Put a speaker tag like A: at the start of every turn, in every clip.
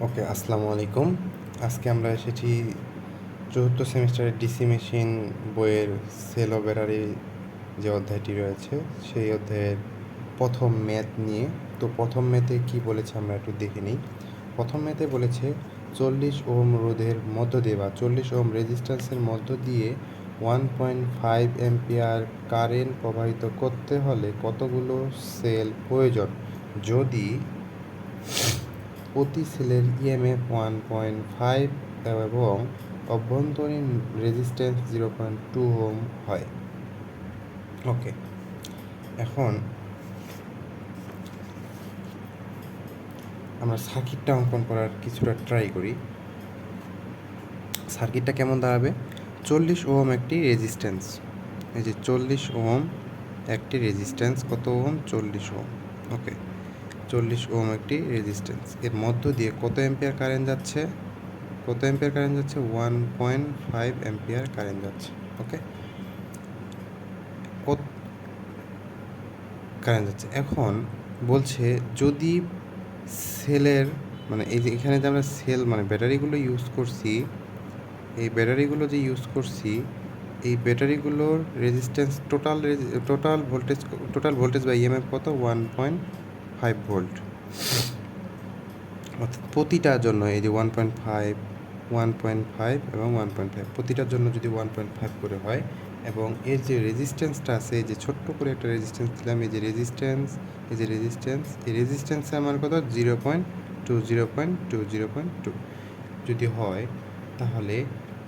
A: ওকে, আসসালামু আলাইকুম। আজকে আমরা এসেছি চতুর্থ সেমিস্টারের ডিসি মেশিন বইয়ের সেল ও ব্যাটারি যে অধ্যায়টি রয়েছে সেই অধ্যায়ের প্রথম ম্যাথ নিয়ে। তো প্রথম ম্যাথে কি বলেছে আমরা একটু দেখে নিই। প্রথম ম্যাথে বলেছে 40 ওহম রোধের মধ্য দিয়ে বা 40 ওহম রেজিস্ট্যান্সের মধ্য দিয়ে 1.5 অ্যাম্পিয়ার কারেন্ট প্রবাহিত করতে হলে কতগুলো সেল প্রয়োজন যদি প্রতি সেলের ইএমএফ 1.5 এবং অভ্যন্তরীণ রেজিস্ট্যান্স 0.2 ওহম হয়। ওকে, এখন আমরা সার্কিটটা অঙ্কন করার কিছুটা ট্রাই করি। সার্কিটটা কেমন দাঁড়াবে? 40 ওহম একটি রেজিস্ট্যান্স, এই যে 40 ওহম একটি রেজিস্ট্যান্স, কত ওহম? 40 ওহম। ওকে, 40 ওহম একটি রেজিস্ট্যান্স, এর মধ্য দিয়ে কত অ্যাম্পিয়ার কারেন্ট যাচ্ছে? 1.5 অ্যাম্পিয়ার কারেন্ট যাচ্ছে। ওকে, কারেন্ট যাচ্ছে। এখন বলছে যদি সেলের এই যে এখানে যে আমরা সেল ব্যাটারিগুলো ইউজ করছি, এই ব্যাটারিগুলো যে ইউজ করছি, এই ব্যাটারিগুলোর রেজিস্ট্যান্স টোটাল ভোল্টেজ বা ইএমএফ কত? 1.5 ভোল্ট। অর্থাৎ প্রতিটার জন্য এই যে 1.5 এবং 1.5 প্রতিটার জন্য যদি 1.5 করে হয়, এবং এর যে রেজিস্ট্যান্সটা আছে, এই যে ছোট্ট করে একটা রেজিস্ট্যান্স দিলাম, এই রেজিস্ট্যান্সের আমার কত? 0.2 যদি হয়, তাহলে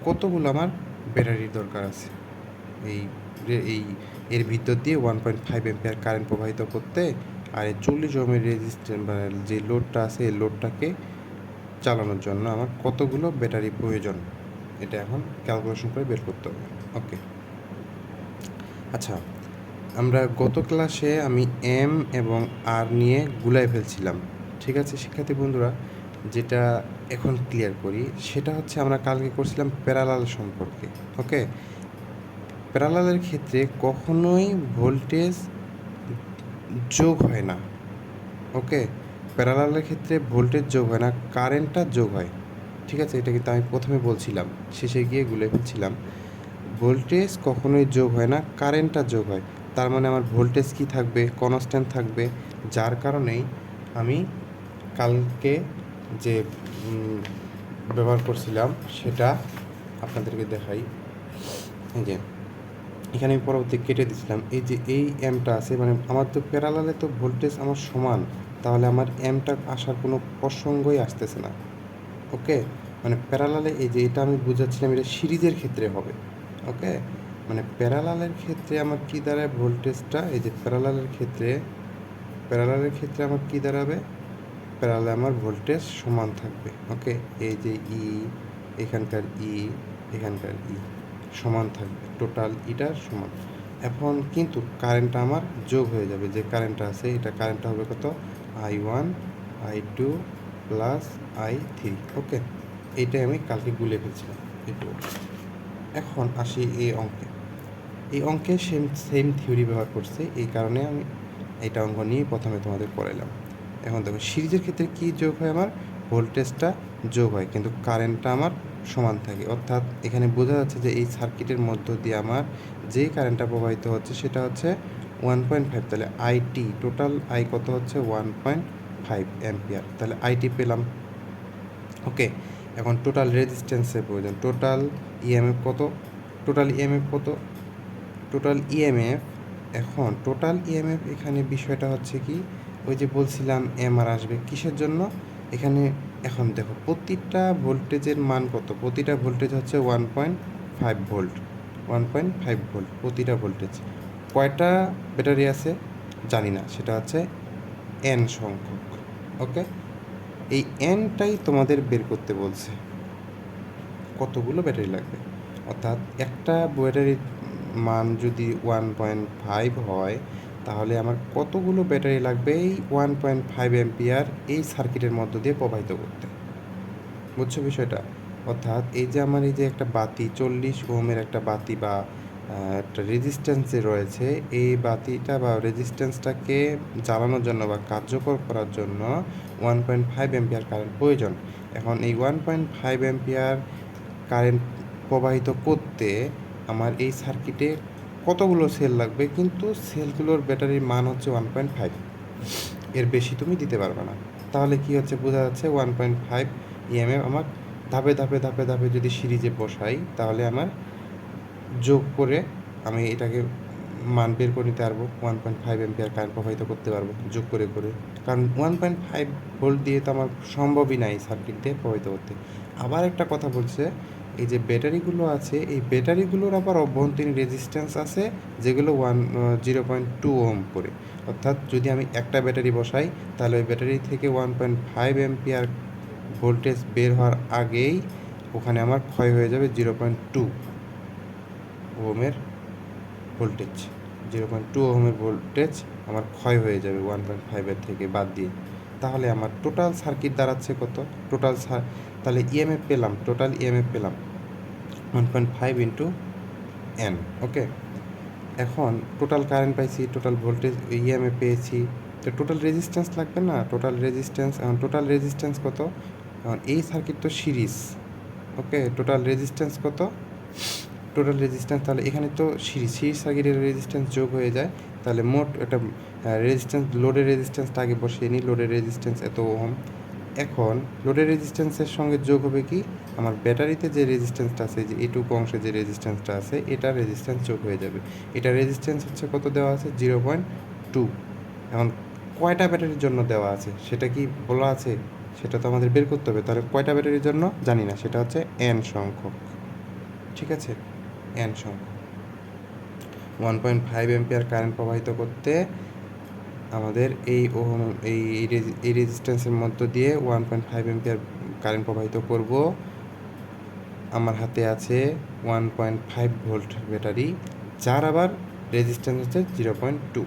A: কতগুলো আমার ব্যাটারির দরকার আছে এই এই এর ভিতর দিয়ে 1.5 অ্যাম্পিয়ার কারেন্ট প্রবাহিত করতে, আর এই 40 ওহমের রেজিস্ট্যান্স যে লোডটা আছে এই লোডটাকে চালানোর জন্য আমার কতগুলো ব্যাটারি প্রয়োজন, এটা এখন ক্যালকুলেশন করে বের করতে হবে। ওকে, আচ্ছা, আমরা গত ক্লাসে আমি এম এবং আর নিয়ে গুলাই ফেলছিলাম। ঠিক আছে শিক্ষার্থী বন্ধুরা, যেটা এখন ক্লিয়ার করি সেটা হচ্ছে আমরা কালকে করছিলাম প্যারালাল সম্পর্কে। ওকে, প্যারালালের ক্ষেত্রে কখনোই ভোল্টেজ যোগ হয় না। ওকে, প্যারালালের ক্ষেত্রে ভোল্টেজ যোগ হয় না, কারেন্টটা যোগ হয়। ঠিক আছে, এটা কিন্তু আমি প্রথমে বলছিলাম, শেষে গিয়ে গুলে ফেলছিলাম। ভোল্টেজ কখনোই যোগ হয় না, কারেন্টটা যোগ হয়। তার মানে আমার ভোল্টেজ কি থাকবে? কনস্ট্যান্ট থাকবে। যার কারণেই আমি কালকে যে ব্যবহার করছিলাম সেটা আপনাদেরকে দেখাই। এই যে এখানে আমি পরবর্তী কেটে দিচ্ছিলাম, এই যে এই এমটা আছে, আমার তো প্যারালালে তো ভোল্টেজ আমার সমান, তাহলে আমার এমটা আসার কোনো প্রসঙ্গই আসতেছে না। ওকে, প্যারালালে এই যে এটা আমি বুঝাচ্ছিলাম, এটা সিরিজের ক্ষেত্রে হবে। ওকে, প্যারালালের ক্ষেত্রে আমার কী দাঁড়ায়? ভোল্টেজটা এই যে প্যারালালের ক্ষেত্রে আমার কী দাঁড়াবে? প্যারালালে আমার ভোল্টেজ সমান থাকবে। ওকে, এই যে এখানকার এখানকার সমান থাকবে, টোটাল ইটা সমান। এখন কিন্তু কারেন্টটা আমার যোগ হয়ে যাবে, যে কারেন্টটা আছে এটা কারেন্টটা হবে কত? I1 I2 plus I3। ওকে, এইটাই আমি কালকে গুলে ফেলছিলাম একটু। এখন আসি এই অঙ্কে সেম থিওরি ব্যবহার করছে, এই কারণে আমি এইটা অঙ্ক নিয়ে প্রথমে তোমাদের পড়াইলাম। এখন দেখো সিরিজের ক্ষেত্রে কী যোগ হয়? আমার ভোল্টেজটা যোগ হয় কিন্তু কারেন্টটা আমার সমান থাকে। অর্থাৎ এখানে বোঝা যাচ্ছে যে এই সার্কিটের মধ্য দিয়ে আমার যে কারেন্টটা প্রবাহিত হচ্ছে সেটা হচ্ছে 1.5। তাহলে আইটি টোটাল আই কত হচ্ছে? 1.5 অ্যাম্পিয়ার। তাহলে আইটি পেলাম। ওকে, এখন টোটাল রেজিস্ট্যান্সের প্রয়োজন। টোটাল ইএমএফ কত? এখন টোটাল ইএমএফ এখানে বিষয়টা হচ্ছে কি, ওই যে বলছিলাম এমআর আসবে কিসের জন্য এখানে। এখন দেখো প্রতিটা ভোল্টেজের মান কত? প্রতিটা ভোল্টেজ হচ্ছে 1.5 ভোল্ট প্রতিটা ভোল্টেজ। কয়টা ব্যাটারি আছে জানি না, সেটা হচ্ছে এন সংখ্যক। ওকে, এই এনটাই তোমাদের বের করতে বলছে কতগুলো ব্যাটারি লাগবে। অর্থাৎ একটা ব্যাটারির মান যদি 1.5 হয়, তাহলে আমার কতগুলো ব্যাটারি লাগবে এই 1.5 অ্যাম্পিয়ার এই সার্কিটের মধ্য দিয়ে প্রবাহিত করতে। বুঝছো বিষয়টা? অর্থাৎ এই যে আমার এই যে একটা বাতি, 40 ওহমের একটা বাতি বা একটা রেজিস্ট্যান্সে রয়েছে, এই বাতিটা বা রেজিস্ট্যান্সটাকে জ্বালানোর জন্য বা কার্যকর করার জন্য 1.5 অ্যাম্পিয়ার কারেন্ট প্রয়োজন। এখন এই 1.5 অ্যাম্পিয়ার কারেন্ট প্রবাহিত করতে আমার এই সার্কিটে কতগুলো সেল লাগবে, কিন্তু সেলগুলোর ব্যাটারির মান হচ্ছে 1.5, এর বেশি তুমি দিতে পারবে না। তাহলে কি হচ্ছে বোঝা যাচ্ছে 1.5 ইএমএফ আমার ধাপে ধাপে ধাপে ধাপে যদি সিরিজে বসাই তাহলে আমার যোগ করে আমি এটাকে মান বের করে নিতে পারবো, 1.5 অ্যাম্পিয়ার কারেন্ট প্রবাহিত করতে পারবো যোগ করে করে। কারণ 1.5 ভোল্ট দিয়ে তো আমার সম্ভবই নাই সার্কিট দিয়ে প্রবাহিত করতে। আবার একটা কথা বলছে, এই যে ব্যাটারিগুলো আছে এই ব্যাটারিগুলোর আবার অভ্যন্তরীণ রেজিস্ট্যান্স আছে যেগুলো 0.2 ওহম করে। অর্থাৎ যদি আমি একটা ব্যাটারি বসাই তাহলে ওই ব্যাটারি থেকে 1.5 অ্যাম্পিয়ার ভোল্টেজ বের হওয়ার আগেই ওখানে আমার ক্ষয় হয়ে যাবে 0.2 ওহমের ভোল্টেজ। 0.2 ওহমের ভোল্টেজ আমার ক্ষয় হয়ে যাবে 1.5-এর থেকে বাদ দিয়ে। তাহলে আমার টোটাল সার্কিট দাঁড়াচ্ছে কত? তাহলে ইএমএফ পেলাম, টোটাল ইএমএফ পেলাম 1.5 ইন্টু এন। ওকে, এখন টোটাল কারেন্ট পাইছি, টোটাল ভোল্টেজ ইএমএফ পেয়েছি, তো টোটাল রেজিস্ট্যান্স লাগবে না? টোটাল রেজিস্ট্যান্স, এখন টোটাল রেজিস্ট্যান্স কত? এখন এই সার্কিট তো সিরিজ। ওকে, টোটাল রেজিস্ট্যান্স কত? টোটাল রেজিস্ট্যান্স তাহলে এখানে তো সিরিজ সার্কিটের রেজিস্ট্যান্স যোগ হয়ে যায়। তাহলে মোট একটা রেজিস্ট্যান্স, লোডের রেজিস্ট্যান্সটা আগে বসিয়ে নিই, লোডের রেজিস্ট্যান্স এত ওহম। এখন লোডের রেজিস্ট্যান্সের সঙ্গে যোগ হবে কি, আমার ব্যাটারিতে যে রেজিস্ট্যান্সটা আছে, যে এটুকু অংশে যে রেজিস্ট্যান্সটা আছে এটা রেজিস্ট্যান্স যোগ হয়ে যাবে। এটা রেজিস্ট্যান্স হচ্ছে কত দেওয়া আছে? 0.2। এখন কয়টা ব্যাটারির জন্য দেওয়া আছে সেটা কি বলা আছে? সেটা তো আমাদের বের করতে হবে। তাহলে কয়টা ব্যাটারির জন্য জানি না, সেটা হচ্ছে এন সংখ্যক। ঠিক আছে, এন সংখ্যক 1.5 অ্যাম্পিয়ার কারেন্ট প্রবাহিত করতে আমাদের এই রেজিস্ট্যান্সের মধ্য দিয়ে 1.5 অ্যাম্পিয়ার কারেন্ট প্রবাহিত করব। আমার হাতে আছে 1.5 ভোল্ট ব্যাটারি, যার আবার রেজিস্ট্যান্স হচ্ছে 0.2।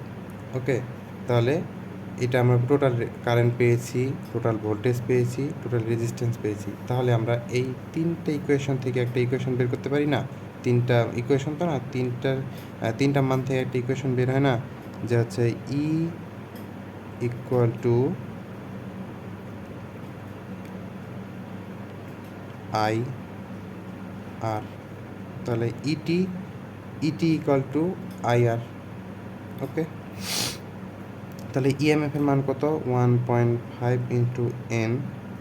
A: ওকে, তাহলে এটা আমরা টোটাল কারেন্ট পেয়েছি, টোটাল ভোল্টেজ পেয়েছি, টোটাল রেজিস্ট্যান্স পেয়েছি। তাহলে আমরা এই তিনটে ইকুয়েশন থেকে একটা ইকুয়েশন বের করতে পারি না? তিনটা ইকুয়েশন তো না, তিনটা মান থেকে একটা ইকুয়েশন বের হয় না, যে হচ্ছে ই ইকুয়াল টু আই আর। তাহলে ইটি ইকুয়াল টু আই আর। ওকে, তাহলে ইএমএফের মান কত? 1.5 ইন্টু এন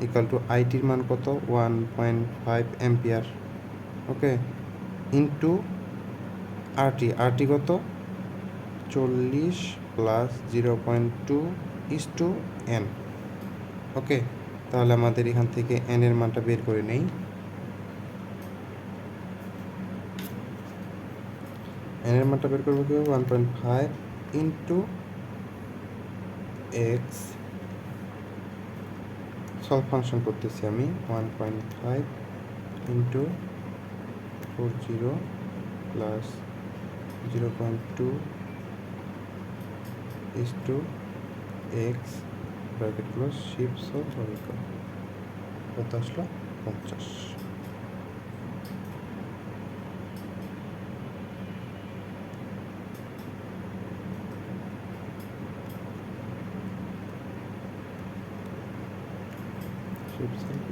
A: ইকুয়াল টু আইটির মান কত? 1.5 অ্যাম্পিয়ার। ওকে, ইন্টু আরটি কত? 40 প্লাস 0.2 ইস টু এন। ওকে, তাহলে আমাদের এখান থেকে এন এর মানটা বের করে নেই। এন এর মানটা বের করবো কীভাবে? 1.5 ইন্টু এক্স, সলভ ফাংশন করতেছি আমি, 1.5 into 40 plus 0.2 is two x bracket close shift solve কত আসলো? 50। Shift solve